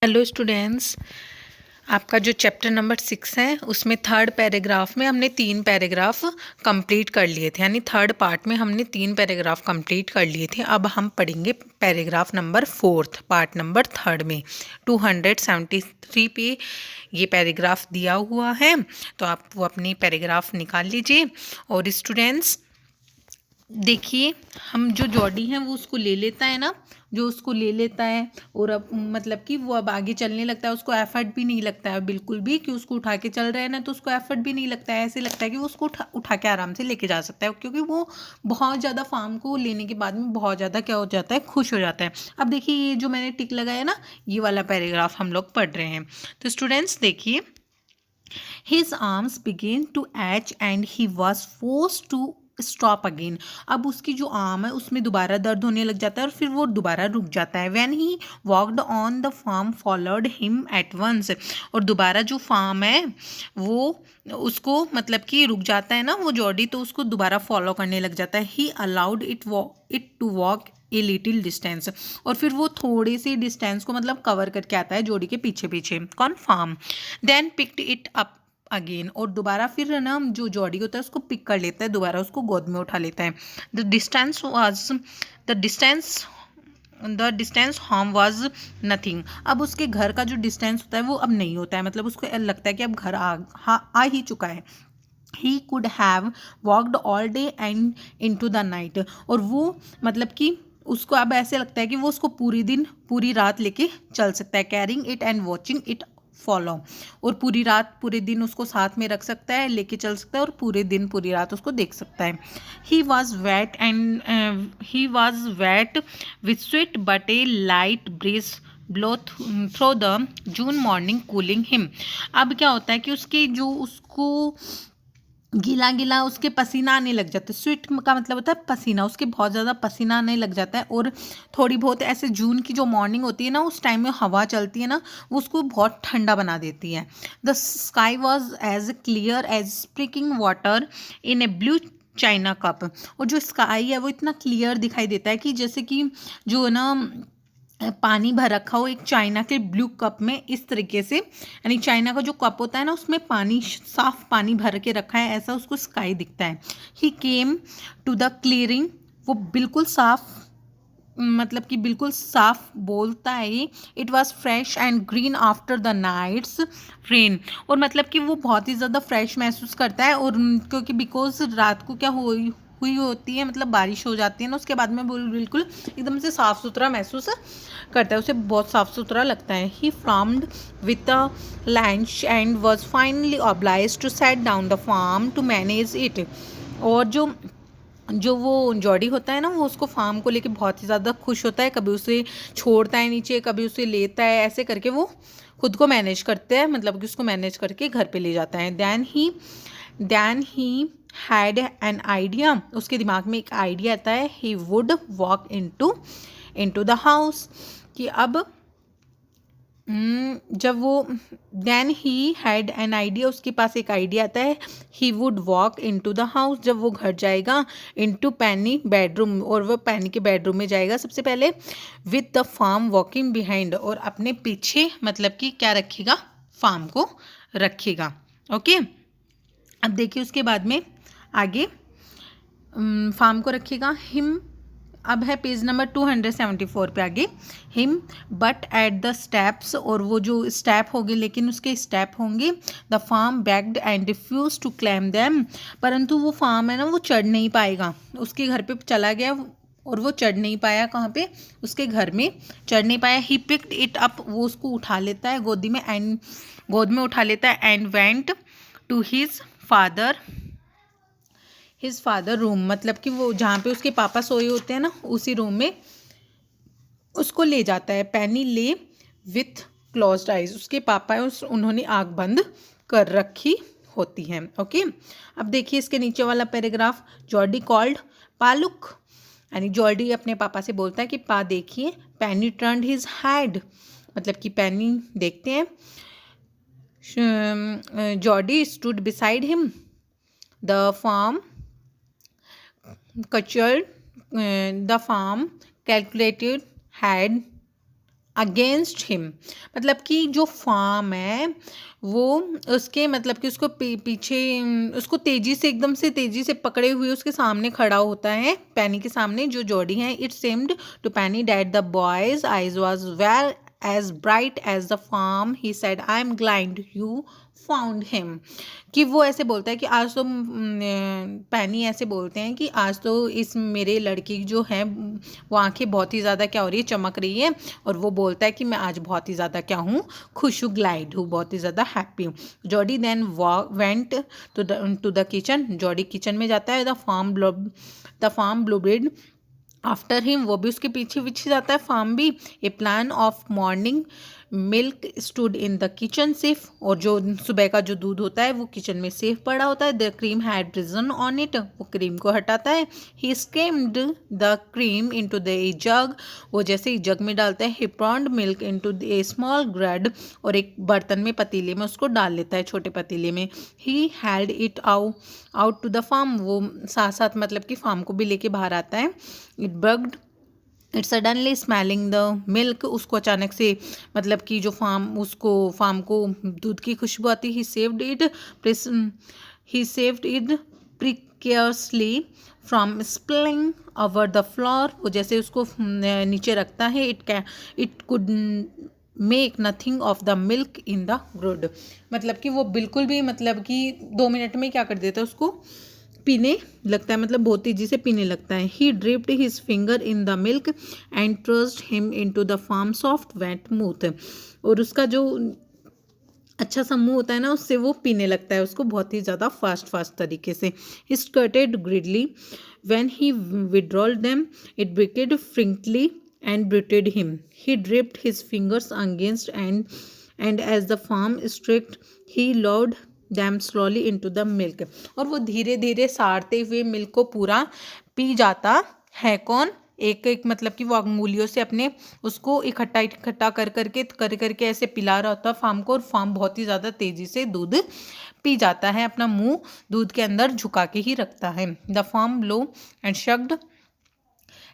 Hello students, आपका जो chapter number 6 है उसमें थर्ड पैराग्राफ में हमने 3 पैराग्राफ कंप्लीट कर लिए थे, यानी थर्ड पार्ट में हमने 3 पैराग्राफ कंप्लीट कर लिए थे। अब हम पढ़ेंगे पैराग्राफ नंबर 4 पार्ट नंबर 3 में 273 पे ये पैराग्राफ दिया हुआ है, तो आप वो अपनी पैराग्राफ निकाल लीजिए। और स्टूडेंट्स देखिए, हम जो जॉडी है वो उसको ले लेता है ना, जो उसको ले लेता है और अब मतलब कि वो अब आगे चलने लगता है, उसको एफर्ट भी नहीं लगता है बिल्कुल भी कि उसको उठा के चल रहे हैं ना, तो उसको एफर्ट भी नहीं लगता है। ऐसे लगता है कि वो उसको उठा के आराम से लेके जा सकता है, क्योंकि वो बहुत ज़्यादा फार्म को लेने के बाद में बहुत ज़्यादा क्या हो जाता है, खुश हो जाता है। अब देखिए, ये जो मैंने टिक लगाया ना, ये वाला पैराग्राफ हम लोग पढ़ रहे हैं। तो स्टूडेंट्स देखिए, His arms began to itch and he was forced to stop again. अब उसकी जो आर्म है उसमें दोबारा दर्द होने लग जाता है और फिर वो दोबारा रुक जाता है। When he walked on the farm followed him at once. और दोबारा जो फार्म है वो उसको मतलब कि रुक जाता है ना वो जॉडी, तो उसको दोबारा फॉलो करने लग जाता है। He allowed it to walk a little distance. और फिर वो थोड़ी सी डिस्टेंस को मतलब कवर करके आता है जोड़ी के पीछे पीछे, कौन, farm. Then picked it up again. और दोबारा फिर ना जो जॉडी होता है उसको पिक कर लेता है, दोबारा उसको गोद में उठा लेता है। The distance home was nothing. अब उसके घर का जो डिस्टेंस होता है वो अब नहीं होता है, मतलब उसको लगता है कि अब घर आ ही चुका है। He could have walked all day and into the night. और वो मतलब कि उसको अब ऐसे लगता है कि वो उसको पूरी दिन पूरी रात लेके चल सकता है। Carrying it and watching it follow. और पूरी रात पूरे दिन उसको साथ में रख सकता है, लेके चल सकता है और पूरे दिन पूरी रात उसको देख सकता है। He was wet with sweat but a light breeze blow through the June morning cooling him. अब क्या होता है कि उसके जो उसको गीला गीला उसके पसीना आने लग जाता है। स्वेट का मतलब होता है पसीना, उसके बहुत ज़्यादा पसीना आने लग जाता है। और थोड़ी बहुत ऐसे जून की जो मॉर्निंग होती है ना, उस टाइम में हवा चलती है ना, वो उसको बहुत ठंडा बना देती है। The sky was as clear as sprinkling water in a blue china cup. और जो स्काई है वो इतना क्लियर दिखाई देता है कि जैसे कि जो है ना पानी भर रखा हो एक चाइना के ब्लू कप में, इस तरीके से, यानी चाइना का जो कप होता है ना उसमें पानी, साफ पानी भर के रखा है, ऐसा उसको स्काई दिखता है। He came to the clearing. वो बिल्कुल साफ, मतलब कि बिल्कुल साफ बोलता है। It was fresh and green after the night's rain. और मतलब कि वो बहुत ही ज़्यादा फ्रेश महसूस करता है, और क्योंकि बिकॉज रात को क्या हुई होती है, मतलब बारिश हो जाती है ना, उसके बाद में बिल्कुल एकदम से साफ़ सुथरा महसूस करता है, उसे बहुत साफ़ सुथरा लगता है। He framed with a lunch and was finally obliged to set down the farm to manage it. और जो वो जॉडी होता है ना, वो उसको फार्म को लेके बहुत ही ज़्यादा खुश होता है। कभी उसे छोड़ता है नीचे, कभी उसे लेता है, ऐसे करके वो खुद को मैनेज करते हैं, मतलब कि उसको मैनेज करके घर पे ले जाता है। Then he had an idea. उसके दिमाग में एक आइडिया आता है। He would walk into the house. कि अब जब वो then he had an idea, उसके पास एक आइडिया आता है। He would walk into the house. जब वो घर जाएगा, इनटू पैनी बेडरूम, और वो पैनी के बेडरूम में जाएगा सबसे पहले। With the farm walking behind. और अपने पीछे मतलब कि क्या रखेगा, फार्म को रखेगा। ओके, अब देखिए उसके बाद में आगे फार्म को रखेगा। हिम, अब है पेज नंबर 274 पे आगे। Him but at the steps. और वो जो स्टेप होंगे, लेकिन उसके स्टेप होंगे। The farm balked and refuse to climb them. परंतु वो फार्म है ना, वो चढ़ नहीं पाएगा। उसके घर पे चला गया और वो चढ़ नहीं पाया, कहाँ पे, उसके घर में चढ़ नहीं पाया। He picked it up. वो उसको उठा लेता है गोद में उठा लेता है। And went to his father room. मतलब कि वो जहाँ पे उसके पापा सोए होते हैं ना, उसी रूम में उसको ले जाता है। पैनी ले विथ क्लोज्ड आइज। उसके पापा उन्होंने आँख बंद कर रखी होती हैं। ओके, अब देखिए इसके नीचे वाला पैराग्राफ। जॉर्डी कॉल्ड पालुक, यानी जॉर्डी अपने पापा से बोलता है कि पा देखिए। पैनी टर्न्ड हिज हेड, मतलब कि पैनी देखते हैं। Jody stood beside him. The farm Cultured the farm calculated had against him, मतलब कि जो फार्म है वो उसके मतलब कि उसको पीछे उसको तेजी से एकदम से तेजी से पकड़े हुए उसके सामने खड़ा होता है, पैनी के सामने जो जॉडी है. इट सेम्ड टू पैनी that the boy's eyes was well as bright as the farm. He said, I am glad you found him. कि वो ऐसे बोलता है कि आज तो पैनी ऐसे बोलते हैं कि आज तो इस मेरे लड़की जो है वो आंखें बहुत ही ज़्यादा क्या हो रही है, चमक रही है. और वो बोलता है कि मैं आज बहुत ही ज़्यादा क्या हूँ, खुश हूँ, ग्लाइड हूँ, बहुत ही ज़्यादा हैप्पी हूँ. Jody then went to the kitchen. Jody kitchen में जाता है. The farm blundered after him, वो भी उसके पीछे पीछे जाता है, फार्म भी. A plan of morning milk stood in the kitchen safe, और जो सुबह का जो दूध होता है वो किचन में सेफ पड़ा होता है. The cream had risen on it, वो क्रीम को हटाता है. He skimmed the cream into the jug, वो जैसे ही जग में डालता है. He poured milk into a small gourd, और एक बर्तन में पतीले में उसको डाल लेता है, छोटे पतीले में. He held it out to the farm, वो साथ साथ मतलब कि फार्म को भी लेके बाहर आता है. It bugged it suddenly smelling the milk, उसको अचानक से मतलब कि जो फार्म को दूध की खुशबू आती. He saved it precariously from spilling over the floor, वो जैसे उसको नीचे रखता है. It could make nothing of the milk in the gourd, मतलब कि वो बिल्कुल भी मतलब कि 2 मिनट में क्या कर देता है, उसको पीने लगता है, मतलब बहुत तेजी से पीने लगता है. He dipped his finger in the milk and thrust him into the farm soft wet mouth, और उसका जो अच्छा सा मुंह होता है ना, उससे वो पीने लगता है उसको बहुत ही ज़्यादा फास्ट तरीके से. He skirted greedily when he withdrew them, it bleated frantically and breathed him. He dipped his fingers against and as the farm stripped, he lowered them slowly into the milk. और वो धीरे धीरे सारते हुए milk को पूरा P जाता है. कौन? एक एक मतलब कि वो अंगुलियों से अपने उसको इकट्ठा कर करके ऐसे पिला रहा होता फार्म को, और फार्म बहुत ही ज़्यादा तेज़ी से दूध पी जाता है, अपना मुंह दूध के अंदर झुका के ही रखता है. The farm low and shocked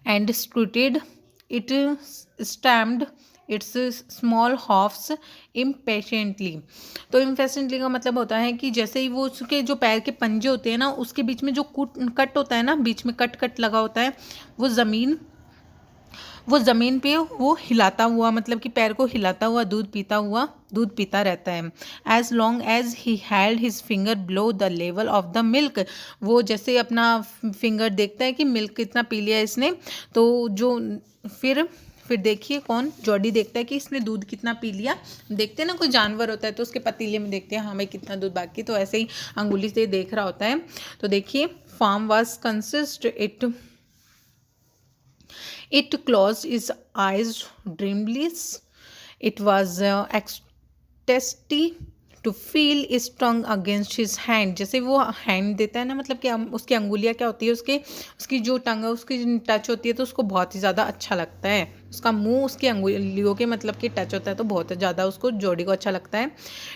and scooted it stamped its small hoofs impatiently. तो इम्पेशेंटली का मतलब होता है कि जैसे ही वो उसके जो पैर के पंजे होते हैं ना, उसके बीच में जो कट होता है ना, बीच में कट लगा होता है, वो ज़मीन पे वो हिलाता हुआ, मतलब कि पैर को हिलाता हुआ दूध पीता रहता है. As long as he held his finger below the level of the milk, वो जैसे अपना फिंगर देखता है कि मिल्क कितना पी लिया इसने, तो जो फिर देखिए कौन, जॉडी देखता है कि इसने दूध कितना पी लिया. देखते हैं ना, कोई जानवर होता है तो उसके पतीले में देखते हैं हमें कितना दूध बाकी, तो ऐसे ही अंगुली से देख रहा होता है. तो देखिए, farm was consist It closed its eyes dreamily. It was ecstasy to feel his tongue against his hand. जैसे वो हैंड देता है ना, मतलब कि उसकी अंगुलियाँ क्या होती है, उसकी जो टंग है उसकी टच होती है तो उसको बहुत ही ज़्यादा अच्छा लगता है. उसका मुंह उसकी अंगुलियों के मतलब कि टच होता है तो बहुत ज़्यादा उसको जॉडी को अच्छा लगता है.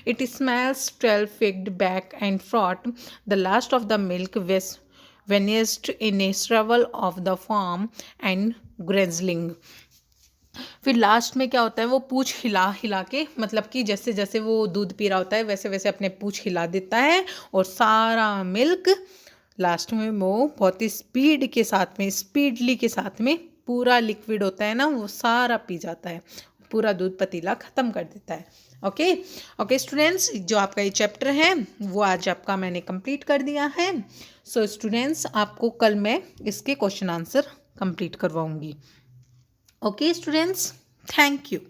It smells 12 figged back and forth the last of the milk vanished in a swirl of the farm and grizzling. फिर लास्ट में क्या होता है, वो पूछ हिला के, मतलब कि जैसे जैसे वो दूध पी रहा होता है वैसे वैसे अपने पूछ हिला देता है, और सारा मिल्क लास्ट में वो बहुत ही स्पीडली के साथ में पूरा लिक्विड होता है ना, वो सारा पी जाता है, पूरा दूध पतीला ख़त्म कर देता है. ओके स्टूडेंट्स, जो आपका ये चैप्टर है वो आज आपका मैंने कंप्लीट कर दिया है. सो स्टूडेंट्स, आपको कल मैं इसके क्वेश्चन आंसर कंप्लीट करवाऊंगी. Okay students, thank you.